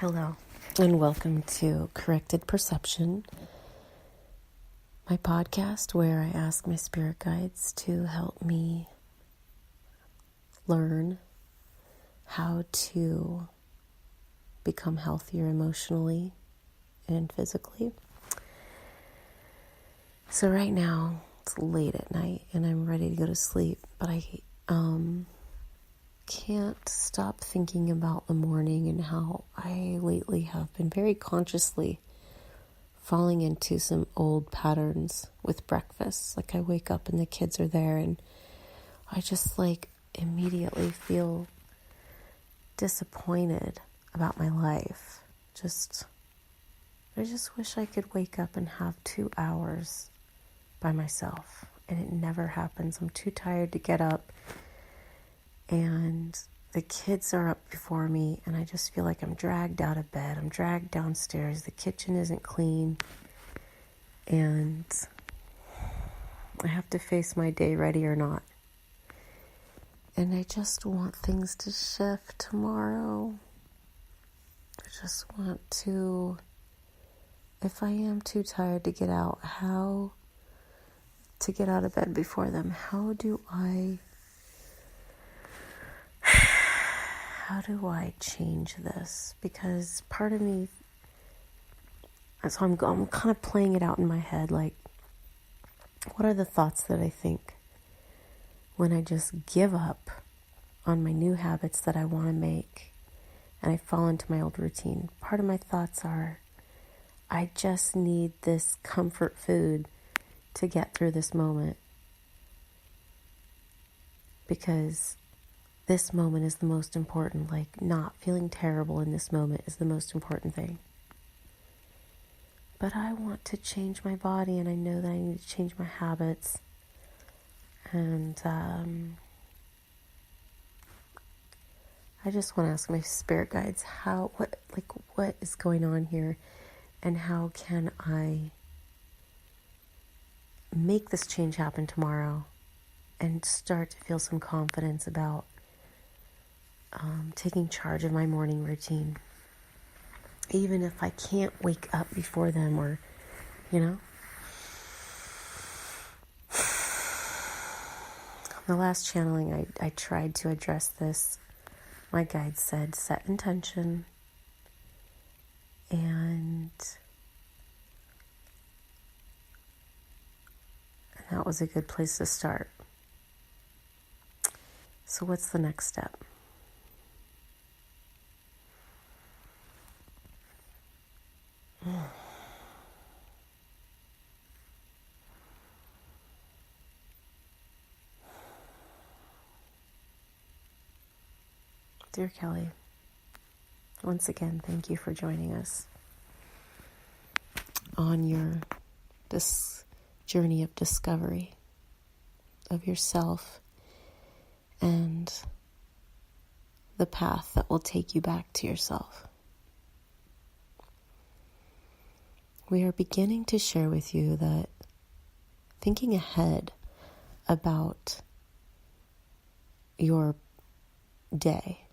Hello, and welcome to Corrected Perception, my podcast where I ask my spirit guides to help me learn how to become healthier emotionally and physically. So right now, it's late at night and I'm ready to go to sleep, but I can't stop thinking about the morning and how I lately have been very consciously falling into some old patterns with breakfast. Like I wake up and the kids are there and I just immediately feel disappointed about my life. I just wish I could wake up and have 2 hours by myself, and it never happens. I'm too tired to get up. And the kids are up before me, and I just feel like I'm dragged out of bed. I'm dragged downstairs. The kitchen isn't clean. And I have to face my day ready or not. And I just want things to shift tomorrow. I just want to, if I am too tired to get out, how to get out of bed before them? How do I change this? Because part of me, so I'm kind of playing it out in my head, like, what are the thoughts that I think when I just give up on my new habits that I want to make and I fall into my old routine? Part of my thoughts are, I just need this comfort food to get through this moment, because this moment is the most important. Like, not feeling terrible in this moment is the most important thing. But I want to change my body, and I know that I need to change my habits. And I just want to ask my spirit guides what is going on here, and how can I make this change happen tomorrow and start to feel some confidence about taking charge of my morning routine, even if I can't wake up before them, or the last channeling I tried to address this. My guide said set intention, and that was a good place to start. So what's the next step? Dear Kelly, once again, thank you for joining us on your journey of discovery of yourself and the path that will take you back to yourself. We are beginning to share with you that thinking ahead about your day,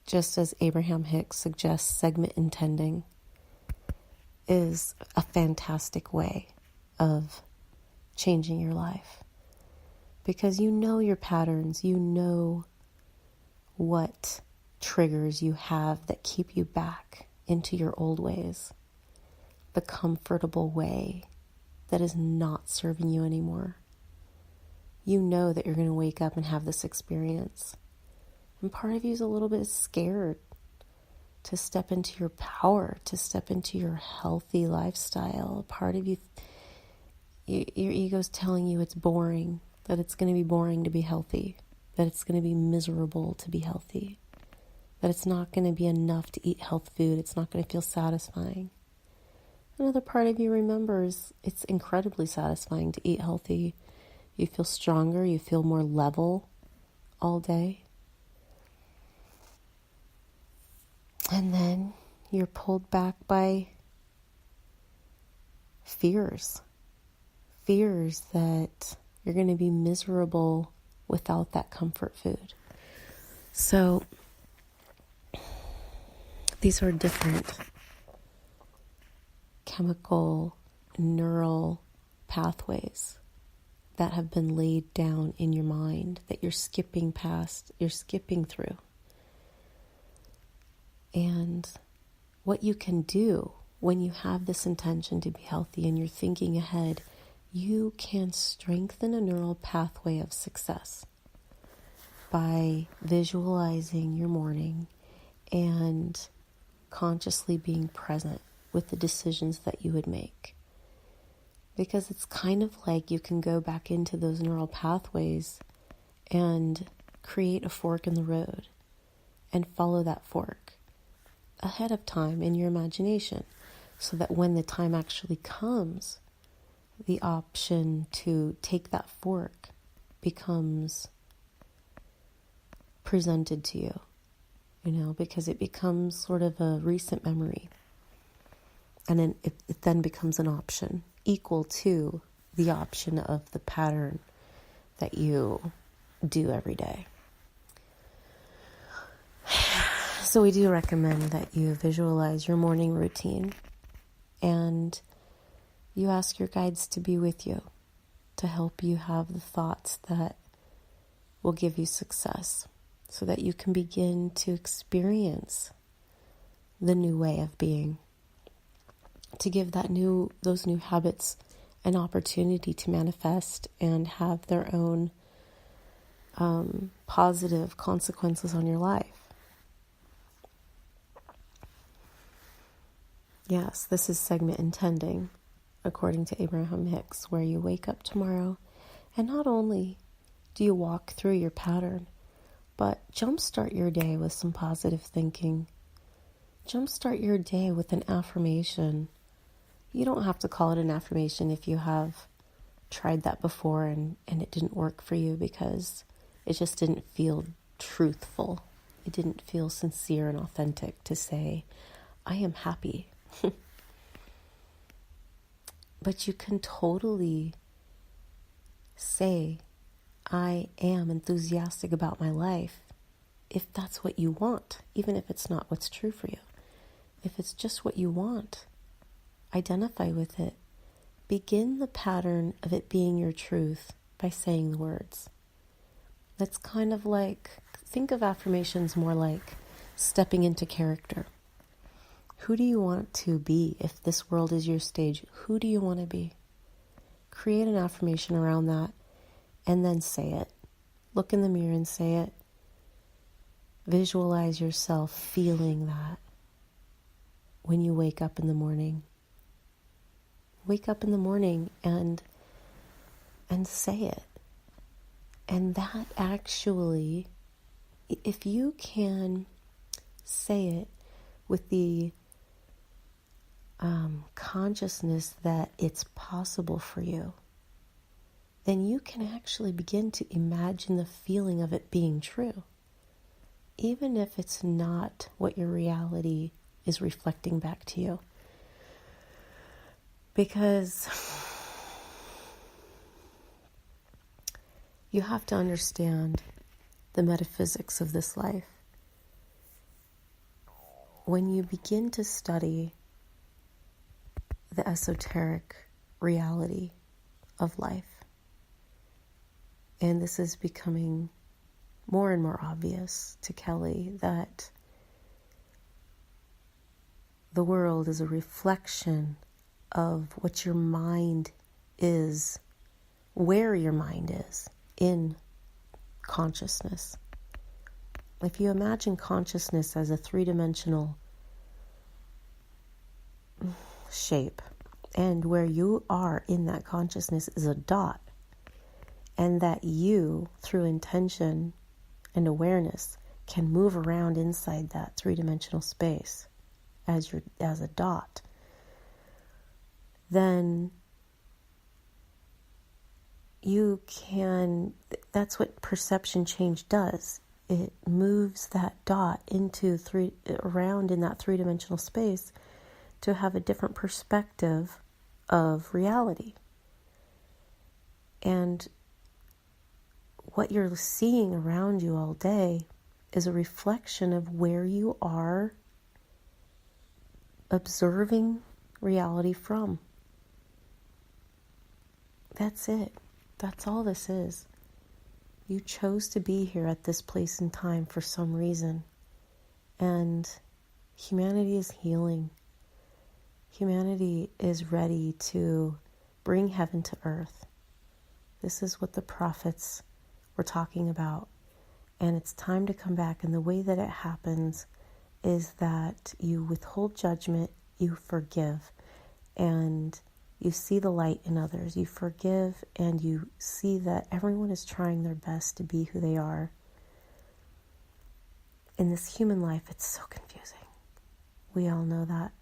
just as Abraham Hicks suggests segment intending, is a fantastic way of changing your life. Because you know your patterns, you know what triggers you have that keep you back into your old ways, the comfortable way that is not serving you anymore. You know that you're going to wake up and have this experience. And part of you is a little bit scared to step into your power, to step into your healthy lifestyle. Part of you, your ego's telling you it's boring, that it's going to be boring to be healthy, that it's going to be miserable to be healthy, that it's not going to be enough to eat health food, it's not going to feel satisfying. Another part of you remembers it's incredibly satisfying to eat healthy. You feel stronger, you feel more level all day. And then you're pulled back by fears that you're going to be miserable without that comfort food. So These are different chemical, neural pathways that have been laid down in your mind that you're skipping past, you're skipping through. And what you can do when you have this intention to be healthy and you're thinking ahead, you can strengthen a neural pathway of success by visualizing your morning and consciously being present with the decisions that you would make. Because it's kind of like you can go back into those neural pathways and create a fork in the road and follow that fork ahead of time in your imagination, so that when the time actually comes, the option to take that fork becomes presented to you, because it becomes sort of a recent memory. And then it then becomes an option equal to the option of the pattern that you do every day. So we do recommend that you visualize your morning routine and you ask your guides to be with you, to help you have the thoughts that will give you success, so that you can begin to experience the new way of being, to give those new habits an opportunity to manifest and have their own positive consequences on your life. Yes, this is segment intending, according to Abraham Hicks, where you wake up tomorrow and not only do you walk through your pattern, but jumpstart your day with some positive thinking. Jumpstart your day with an affirmation. You don't have to call it an affirmation if you have tried that before and it didn't work for you because it just didn't feel truthful. It didn't feel sincere and authentic to say, I am happy. But you can totally say, I am enthusiastic about my life, if that's what you want, even if it's not what's true for you. If it's just what you want, identify with it. Begin the pattern of it being your truth by saying the words. That's kind of like, think of affirmations more like stepping into character. Who do you want to be if this world is your stage? Who do you want to be? Create an affirmation around that and then say it. Look in the mirror and say it. Visualize yourself feeling that when you wake up in the morning. Wake up in the morning and say it. And that actually, if you can say it with the consciousness that it's possible for you, then you can actually begin to imagine the feeling of it being true, even if it's not what your reality is reflecting back to you. Because you have to understand the metaphysics of this life. When you begin to study the esoteric reality of life, and this is becoming more and more obvious to Kelly, that the world is a reflection of what your mind is, where your mind is in consciousness. If you imagine consciousness as a three-dimensional shape, and where you are in that consciousness is a dot, and that you, through intention and awareness, can move around inside that three-dimensional space as a dot, then you can, that's what perception change does. It moves that dot around in that three-dimensional space to have a different perspective of reality. And what you're seeing around you all day is a reflection of where you are observing reality from. That's it. That's all this is. You chose to be here at this place and time for some reason. And humanity is healing. Humanity is ready to bring heaven to earth. This is what the prophets were talking about. And it's time to come back. And the way that it happens is that you withhold judgment, you forgive, and you see the light in others. You forgive and you see that everyone is trying their best to be who they are. In this human life, it's so confusing. We all know that.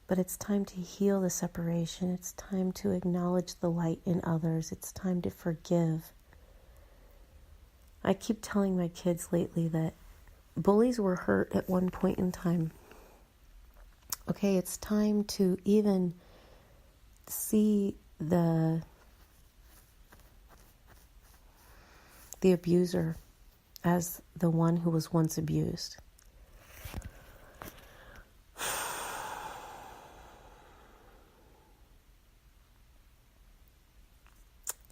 But it's time to heal the separation. It's time to acknowledge the light in others. It's time to forgive. I keep telling my kids lately that bullies were hurt at one point in time. Okay, it's time to even see the abuser as the one who was once abused.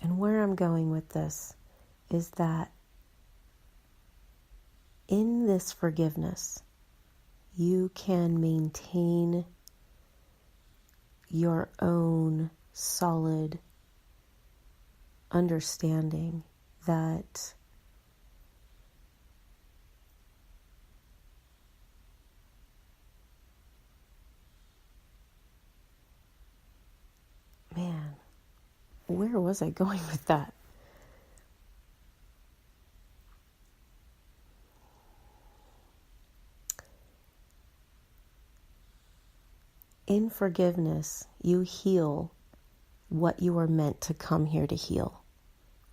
And where I'm going with this is that in this forgiveness, you can maintain your own solid understanding that man, where was I going with that? In forgiveness, you heal what you are meant to come here to heal.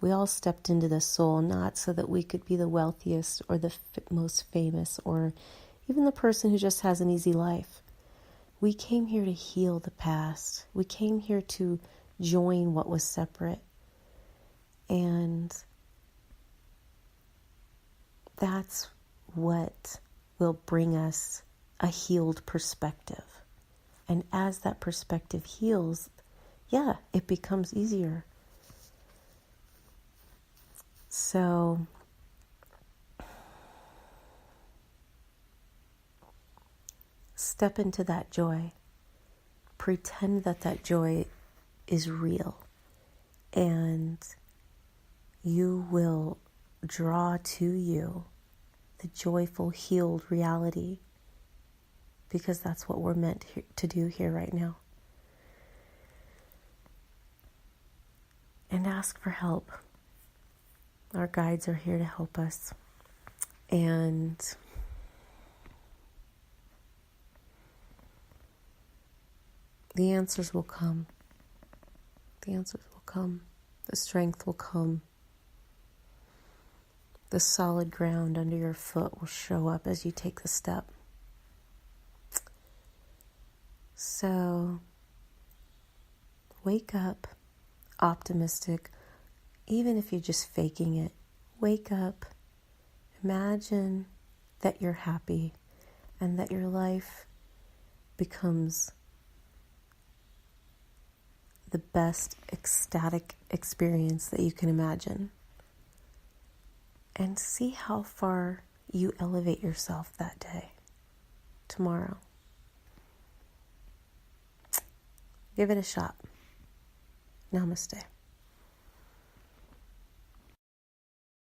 We all stepped into this soul not so that we could be the wealthiest or the most famous or even the person who just has an easy life. We came here to heal the past. We came here to join what was separate. And that's what will bring us a healed perspective. And as that perspective heals, yeah, it becomes easier. So, step into that joy. Pretend that that joy is real. And you will draw to you the joyful, healed reality. Because that's what we're meant to do here right now. And ask for help. Our guides are here to help us. And the answers will come. The answers will come. The strength will come. The solid ground under your foot will show up as you take the step. So, wake up optimistic, even if you're just faking it. Wake up, imagine that you're happy and that your life becomes the best ecstatic experience that you can imagine. And see how far you elevate yourself that day, tomorrow. Give it a shot. Namaste.